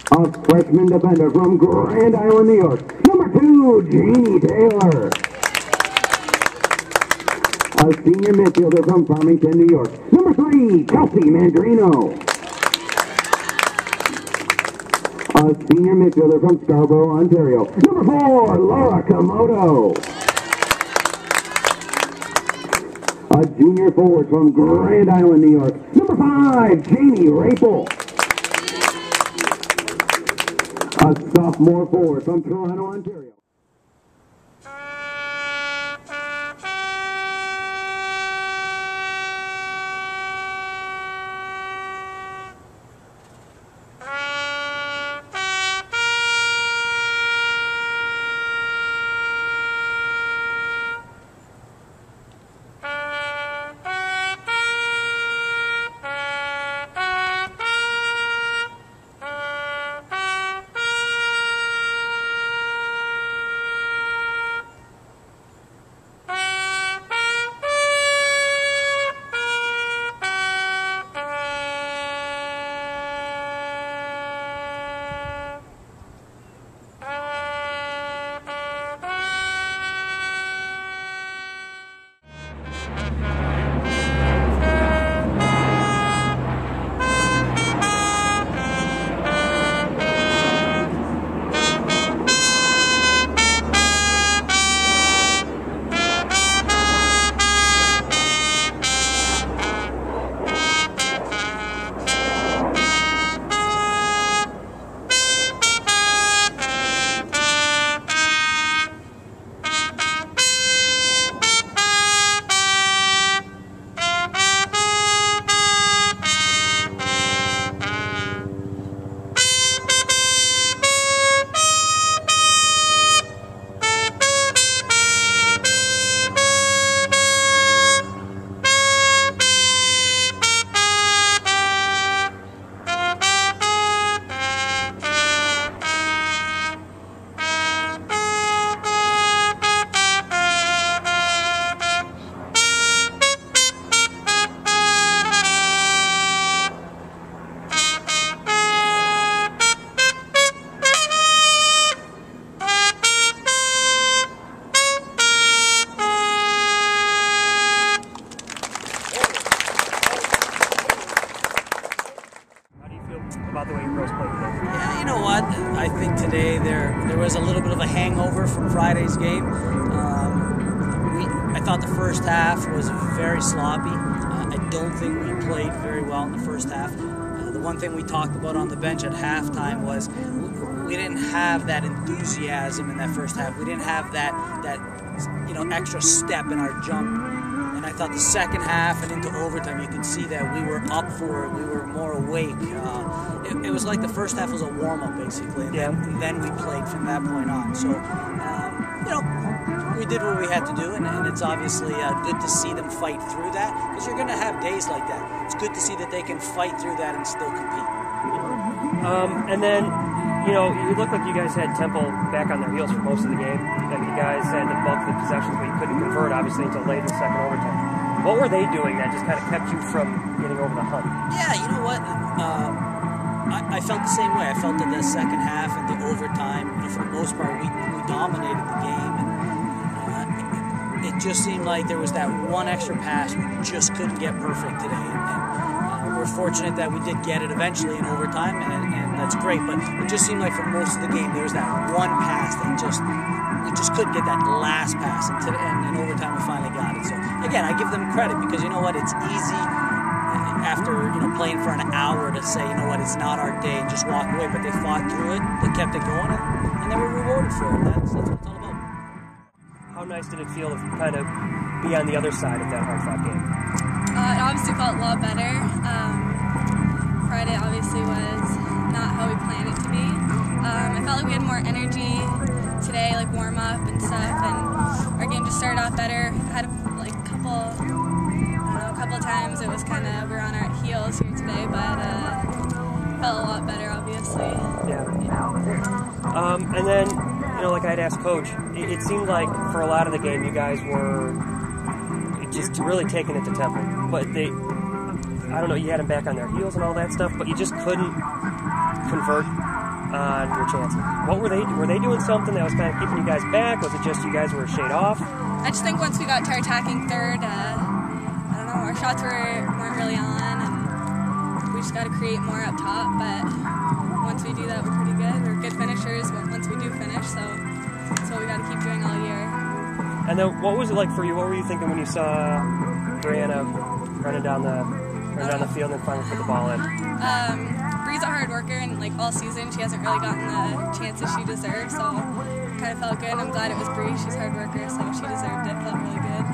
A freshman defender from Grand Island, New York. Number 2, Jeannie Taylor. A senior midfielder from Farmington, New York. Number 3, Kelsey Mandrino. A senior midfielder from Scarborough, Ontario. Number 4, Laura Komodo. A junior forward from Grand Island, New York. Number 5, Jamie Rapel. A sophomore forward from Toronto, Ontario. About the way you girls played today? Yeah, you know what? I think today there was a little bit of a hangover from Friday's game. I thought the first half was very sloppy. I don't think we played very well in the first half. The one thing we talked about on the bench at halftime was we didn't have that enthusiasm in that first half. We didn't have that extra step in our jump. And I thought the second half and into overtime, you could see that we were up for it. We were more awake. It was like the first half was a warm-up, basically, and then we played from that point on. So, we did what we had to do, and it's obviously good to see them fight through that, because you're going to have days like that. It's good to see that they can fight through that and still compete. And then, you looked like you guys had Temple back on their heels for most of the game. Like you guys had the bulk of the possessions, but you couldn't convert, obviously, until late in the second overtime. What were they doing that just kind of kept you from getting over the hump? Yeah, you know what? I felt the same way. I felt that the second half and the overtime, for the most part, we dominated the game. And it just seemed like there was that one extra pass we just couldn't get perfect today. And we're fortunate that we did get it eventually in overtime, and that's great. But it just seemed like for most of the game there was that one pass that we just couldn't get that last pass. And in overtime we finally got it. So again, I give them credit, because you know what, it's easy after playing for an hour to say, you know what, it's not our day, and just walk away. But they fought through it, they kept it going, and they were rewarded for it. That's what it's all about. How nice did it feel to kind of be on the other side of that hard-fought game? It obviously felt a lot better. Friday obviously was not how we planned it to be. I felt like we had more energy today, like warm-up and stuff, and our game just started off better. I had a couple times it was kind of, we were on our heels here today, but felt a lot better, obviously. Yeah. And then, like I'd asked Coach, it seemed like for a lot of the game you guys were just really taking it to Temple. But I don't know, you had them back on their heels and all that stuff, but you just couldn't convert on your chances. What were they doing something that was kind of keeping you guys back? Was it just you guys were a shade off? I just think once we got to our attacking third, I don't know, our shots weren't really on, and we just got to create more up top. But once we do that, we're pretty good. We're good finishers once we do finish, so that's what we got to keep doing all year. And then, what was it like for you? What were you thinking when you saw Brianna running down the field and finally put the ball in? Bree's a hard worker, and like all season, she hasn't really gotten the chances she deserves. So, kind of felt good. I'm glad it was Bree. She's a hard worker, so she deserved it. Felt really good.